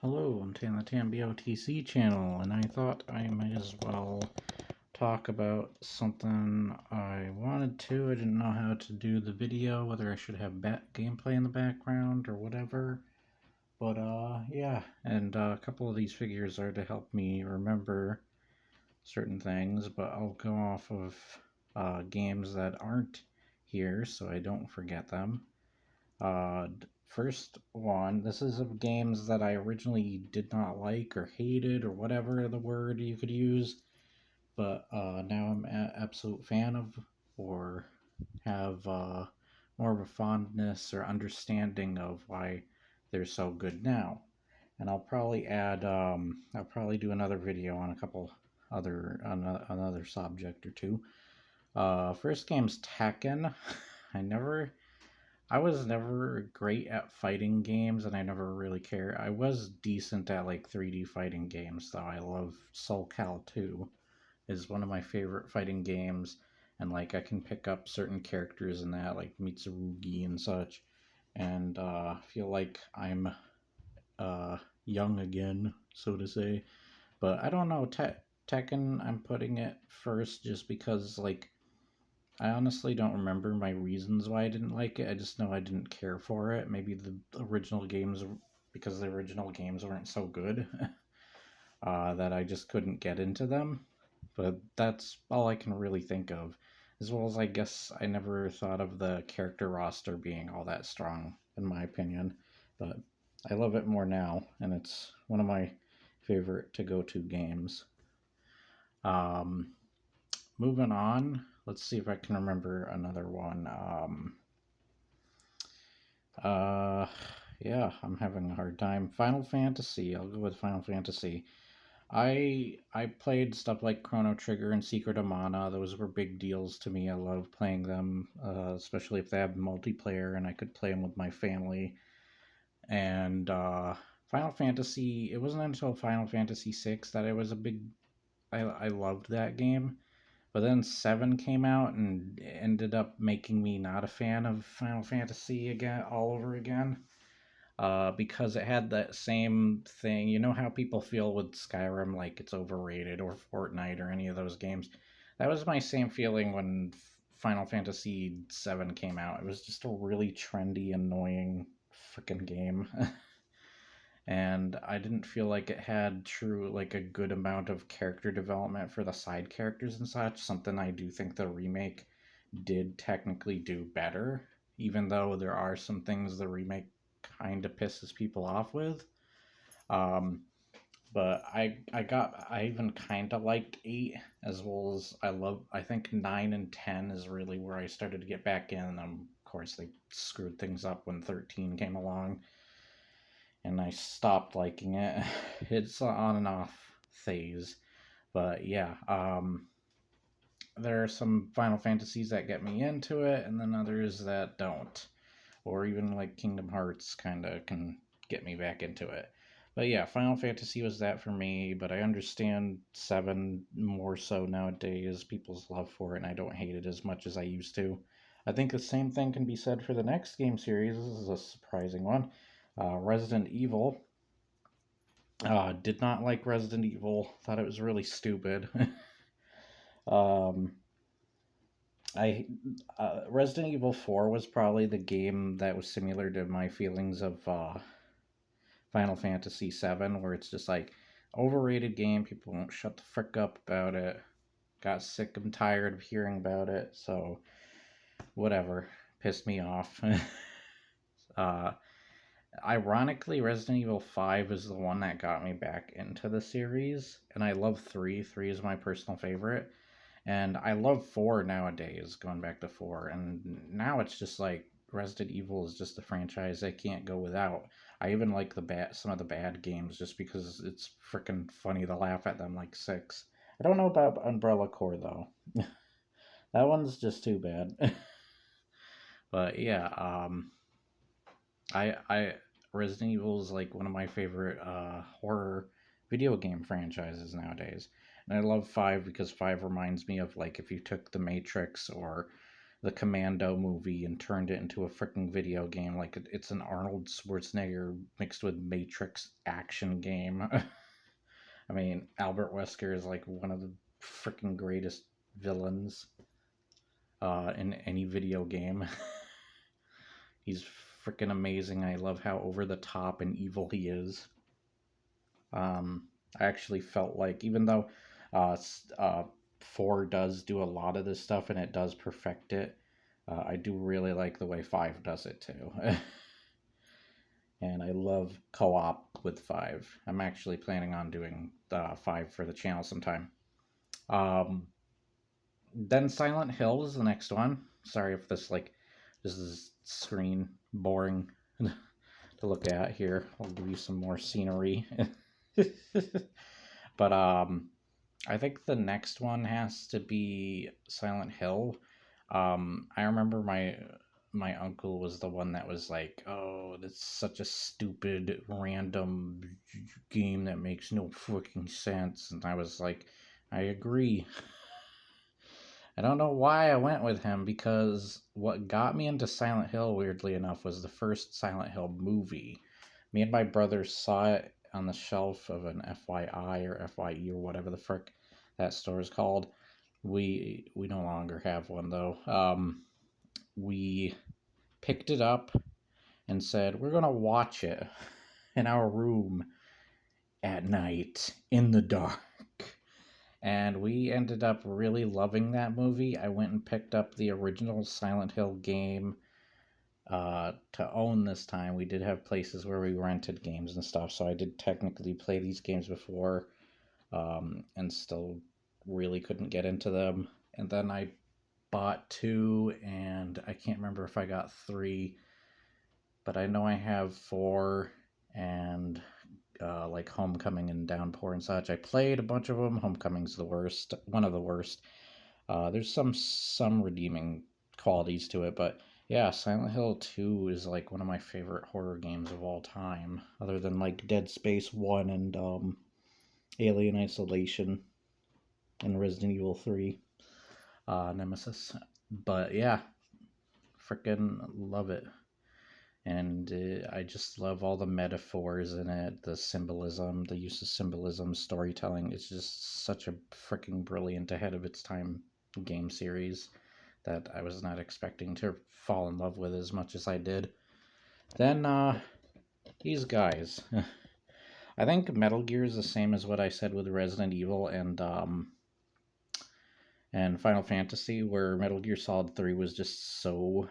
Hello, I'm Tan the Tan BOTC channel, and I thought I might as well talk about something I wanted to. I didn't know how to do the video, whether I should have gameplay in the background or whatever. But yeah, and a couple of these figures are to help me remember certain things, but I'll go off of games that aren't here so I don't forget them. First one, this is of games that I originally did not like or hated or whatever the word you could use, but now I'm an absolute fan of or have more of a fondness or understanding of why they're so good now. And I'll probably do another video on a couple another subject or two. First game's Tekken. I never I was never great at fighting games and I never really cared. I was decent at like 3D fighting games though. I love Soul Cal 2 is one of my favorite fighting games, and like I can pick up certain characters in that like Mitsurugi and such, and feel like I'm uh young again, so to say. But I don't know, Tekken I'm putting it first just because like I honestly don't remember my reasons why I didn't like it. I just know I didn't care for it. Maybe the original games, because the original games weren't so good, that I just couldn't get into them. But that's all I can really think of. As well as I guess I never thought of the character roster being all that strong, in my opinion. But I love it more now, and it's one of my favorite to go to games. Um, Moving on, let's see if I can remember another one. Uh, yeah, I'm having a hard time. Final Fantasy. I'll go with Final Fantasy. I played stuff like Chrono Trigger and Secret of Mana. Those were big deals to me. I love playing them, especially if they have multiplayer and I could play them with my family. And Final Fantasy. It wasn't until Final Fantasy VI that I was a big. I loved that game. But then 7 came out and ended up making me not a fan of Final Fantasy again, all over again. Because it had that same thing. You know how people feel with Skyrim, like it's overrated, or Fortnite, or any of those games? That was my same feeling when Final Fantasy VII came out. It was just a really trendy, annoying freaking game. And I didn't feel like it had true like a good amount of character development for the side characters and such. Something I do think the remake did technically do better, even though there are some things the remake kind of pisses people off with. Um, but I even kind of liked 8, as well as I think 9 and 10 is really where I started to get back in. And of course they screwed things up when 13 came along and I stopped liking it. It's an on and off phase. But yeah, there are some Final Fantasies that get me into it, and then others that don't. Or even like Kingdom Hearts kind of can get me back into it. But yeah, Final Fantasy was that for me, but I understand 7 more so nowadays, people's love for it, and I don't hate it as much as I used to. I think the same thing can be said for the next game series. This is a surprising one. Resident Evil. Did not like Resident Evil. Thought it was really stupid. um, I Resident Evil 4 was probably the game that was similar to my feelings of Final Fantasy 7, where it's just like overrated game. People won't shut the frick up about it. Got sick and tired of hearing about it, so whatever. Pissed me off. uh, Ironically, Resident Evil 5 is the one that got me back into the series, and I love 3. 3 is my personal favorite. And I love 4 nowadays, going back to 4. And now it's just like Resident Evil is just a franchise I can't go without. I even like some of the bad games just because it's freaking funny to laugh at them like 6. I don't know about Umbrella Corps though. That one's just too bad. But yeah, I Resident Evil is like one of my favorite horror video game franchises nowadays. And I love 5 because 5 reminds me of like if you took The Matrix or the Commando movie and turned it into a freaking video game. Like it's an Arnold Schwarzenegger mixed with Matrix action game. I mean, Albert Wesker is like one of the freaking greatest villains in any video game. He's freaking amazing. I love how over the top and evil he is. I actually felt like, even though uh, 4 does do a lot of this stuff and it does perfect it, I do really like the way 5 does it too. And I love co op with 5. I'm actually planning on doing 5 for the channel sometime. Um, then Silent Hill is the next one. Sorry if this is screen boring to look at here. I'll give you some more scenery. But I think the next one has to be Silent Hill. I remember my uncle was the one that was like, "Oh, that's such a stupid random game that makes no freaking sense," and I was like, "I agree." I don't know why I went with him, because what got me into Silent Hill, weirdly enough, was the first Silent Hill movie. Me and my brother saw it on the shelf of an FYI or FYE or whatever the frick that store is called. We no longer have one though. We picked it up and said we're gonna watch it in our room at night in the dark. And we ended up really loving that movie. I went and picked up the original Silent Hill game to own this time. We did have places where we rented games and stuff, so I did technically play these games before, and still really couldn't get into them. And then I bought 2, and I can't remember if I got 3, but I know I have 4, and like Homecoming and Downpour and such. I played a bunch of them. Homecoming's the worst, one of the worst. There's some redeeming qualities to it, but yeah, Silent Hill 2 is like one of my favorite horror games of all time, other than like Dead Space 1 and Alien Isolation and Resident Evil 3 Nemesis. But yeah, freaking love it. And I just love all the metaphors in it, the symbolism, the use of symbolism, storytelling. It's just such a freaking brilliant, ahead of its time game series that I was not expecting to fall in love with as much as I did. Then these guys. I think Metal Gear is the same as what I said with Resident Evil and Final Fantasy, where Metal Gear Solid 3 was just so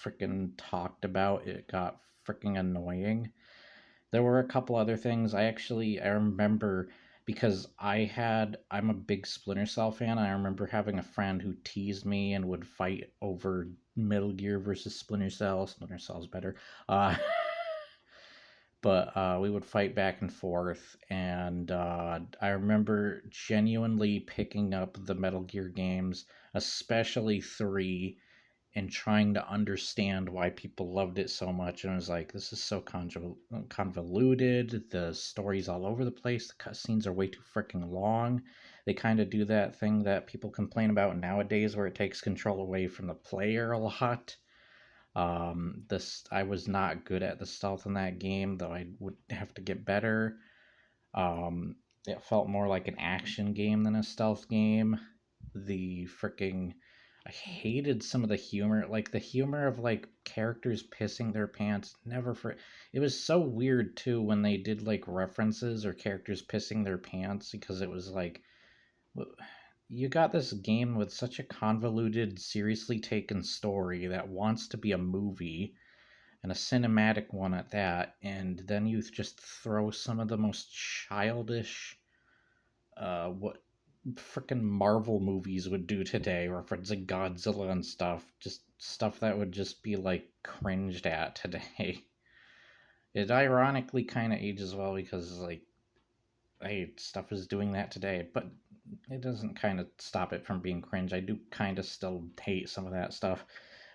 freaking talked about. It got freaking annoying. There were a couple other things. I remember, because I'm a big Splinter Cell fan. I remember having a friend who teased me and would fight over Metal Gear versus Splinter Cell. Splinter Cell's better. But we would fight back and forth, and I remember genuinely picking up the Metal Gear games, especially 3, and trying to understand why people loved it so much. And I was like, this is so convoluted. The story's all over the place. The cutscenes are way too freaking long. They kind of do that thing that people complain about nowadays, where it takes control away from the player a lot. This I was not good at the stealth in that game, though I would have to get better. It felt more like an action game than a stealth game. The freaking I hated some of the humor, like the humor of like characters pissing their pants. Never for It was so weird too when they did like references or characters pissing their pants, because it was like, you got this game with such a convoluted, seriously taken story that wants to be a movie, and a cinematic one at that, and then you just throw some of the most childish, what freaking Marvel movies would do today, referencing Godzilla and stuff, just stuff that would just be like cringed at today. It ironically kind of ages well, because like, hey, stuff is doing that today, but it doesn't kind of stop it from being cringe. I do kind of still hate some of that stuff,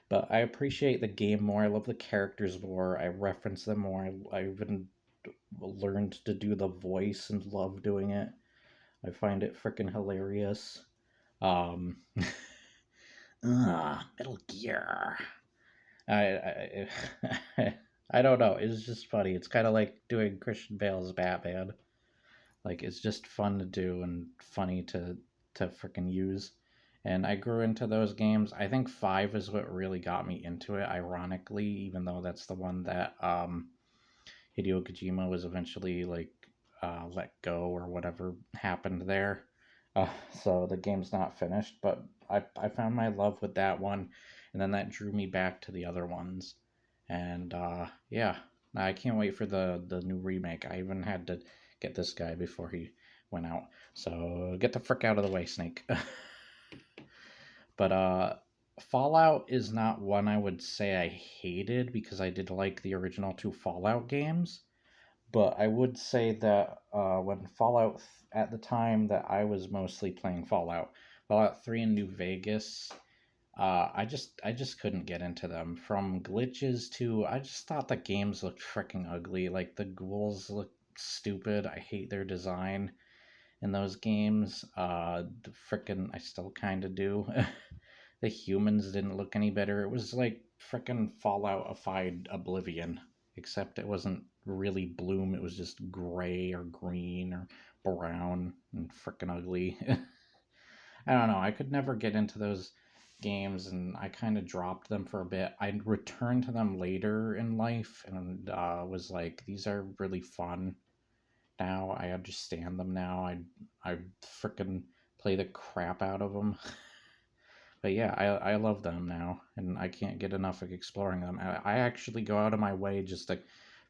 but I appreciate the game more. I love the characters more. I reference them more. I even learned to do the voice and love doing it. I find it freaking hilarious. Um, Metal Gear. I I don't know. It's just funny. It's kind of like doing Christian Bale's Batman. Like it's just fun to do and funny to freaking use. And I grew into those games. I think 5 is what really got me into it, ironically, even though that's the one that Hideo Kojima was eventually like let go or whatever happened there. Uh, so the game's not finished, but I found my love with that one, and then that drew me back to the other ones. And yeah, I can't wait for the new remake. I even had to get this guy before he went out. So get the frick out of the way, Snake. But Fallout is not one I would say I hated because I did like the original two Fallout games. But I would say that when at the time that I was mostly playing Fallout 3 in New Vegas, I just couldn't get into them. From glitches to I just thought the games looked freaking ugly. Like the ghouls look stupid. I hate their design in those games. The frickin' I still kind of do. The humans didn't look any better. It was like frickin' Falloutified Oblivion, except it wasn't really Bloom. It was just gray or green or brown and frickin' ugly. I don't know. I could never get into those games, and I kind of dropped them for a bit. I returned to them later in life, and was like, these are really fun now. I understand them now. I freaking play the crap out of them. But yeah, I love them now, and I can't get enough of exploring them. I actually go out of my way just to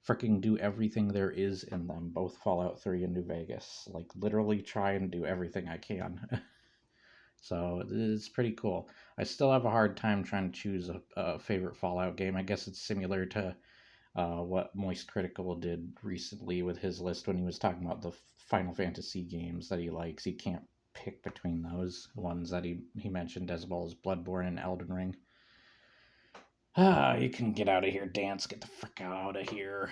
freaking do everything there is in them, both Fallout 3 and New Vegas. Like, literally try and do everything I can. So it's pretty cool. I still have a hard time trying to choose a favorite Fallout game. I guess it's similar to what Moist Critical did recently with his list when he was talking about the Final Fantasy games that he likes. He can't pick between those ones that he mentioned, as well as Bloodborne and Elden Ring. You can get out of here, Dance. Get the frick out of here.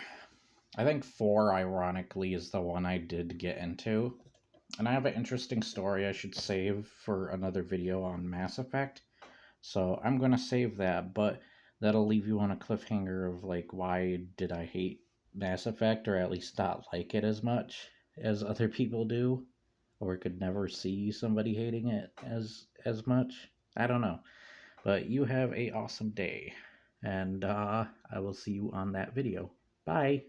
I think 4, ironically, is the one I did get into. And I have an interesting story I should save for another video on Mass Effect. So I'm going to save that, but that'll leave you on a cliffhanger of like, why did I hate Mass Effect, or at least not like it as much as other people do, or could never see somebody hating it as much. I don't know. But you have a awesome day, and I will see you on that video. Bye.